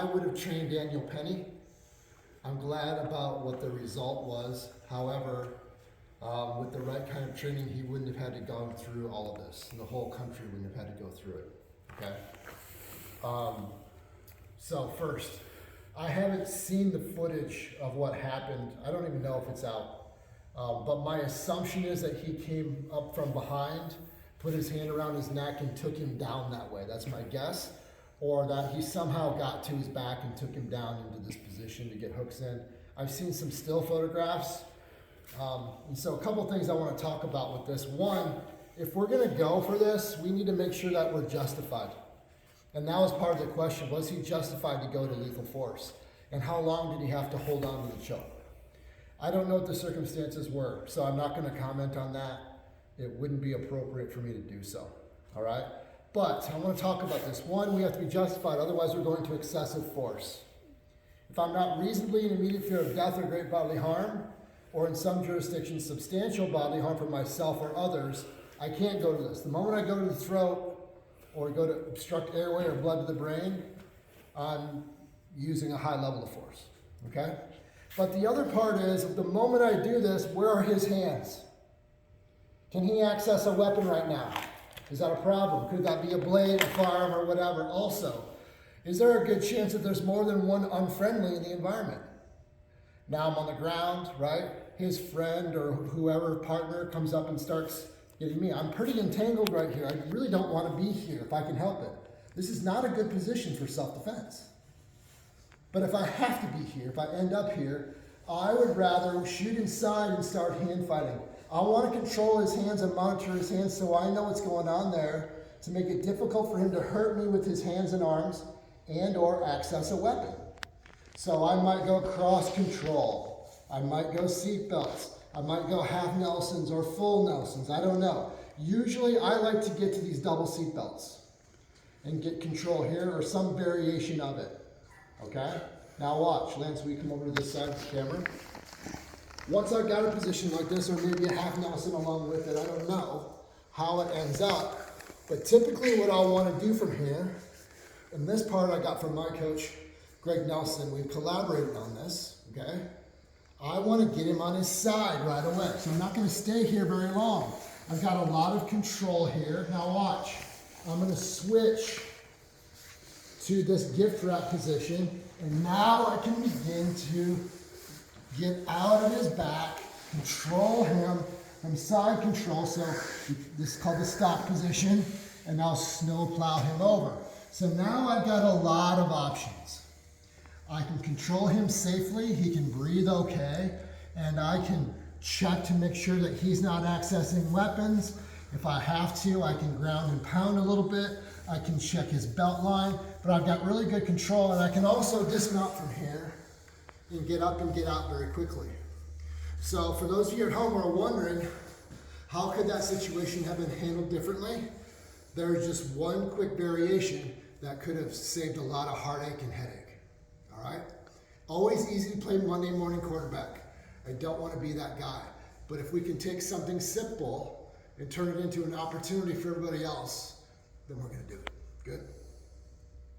I would have trained Daniel Penny. I'm glad about what the result was. However, with the right kind of training, he wouldn't have had to go through all of this. And the whole country wouldn't have had to go through it, okay? So first, I haven't seen the footage of what happened. I don't even know if it's out. But my assumption is that he came up from behind, put his hand around his neck and took him down that way. That's my guess. Or that he somehow got to his back and took him down into this position to get hooks in. I've seen some still photographs. And so a couple things I want to talk about with this. One, if we're going to go for this, we need to make sure that we're justified. And that was part of the question. Was he justified to go to lethal force? And how long did he have to hold on to the choke? I don't know what the circumstances were, so I'm not going to comment on that. It wouldn't be appropriate for me to do so, all right? But I want to talk about this. One, we have to be justified, otherwise we're going to excessive force. If I'm not reasonably in immediate fear of death or great bodily harm, or in some jurisdictions substantial bodily harm for myself or others, I can't go to this. The moment I go to the throat or go to obstruct airway or blood to the brain, I'm using a high level of force, okay? But the other part is, the moment I do this, where are his hands? Can he access a weapon right now? Is that a problem? Could that be a blade, a firearm, or whatever? Also, is there a good chance that there's more than one unfriendly in the environment? Now I'm on the ground, right? His friend or whoever, partner, comes up and starts getting me. I'm pretty entangled right here. I really don't want to be here if I can help it. This is not a good position for self-defense. But if I have to be here, if I end up here, I would rather shoot inside and start hand fighting. I want to control his hands and monitor his hands so I know what's going on there to make it difficult for him to hurt me with his hands and arms and or access a weapon. So I might go cross control. I might go seat belts. I might go half Nelsons or full Nelsons. I don't know. Usually I like to get to these double seat belts and get control here or some variation of it. Okay? Now watch. Lance, will you come over to this side of the camera? Once I've got a position like this, or maybe a half Nelson along with it, I don't know how it ends up. But typically what I'll want to do from here, and this part I got from my coach, Greg Nelson, we've collaborated on this, okay? I want to get him on his side right away. So I'm not going to stay here very long. I've got a lot of control here. Now watch. I'm going to switch to this gift wrap position, and now I can begin to get out of his back, control him from side control. So this is called the stop position, and I'll snow plow him over. So now I've got a lot of options. I can control him safely, he can breathe okay, and I can check to make sure that he's not accessing weapons. If I have to, I can ground and pound a little bit. I can check his belt line, but I've got really good control, and I can also dismount from here and get up and get out very quickly. So for those of you at home who are wondering, how could that situation have been handled differently? There's just one quick variation that could have saved a lot of heartache and headache, all right? Always easy to play Monday morning quarterback. I don't want to be that guy. But if we can take something simple and turn it into an opportunity for everybody else, then we're going to do it. Good?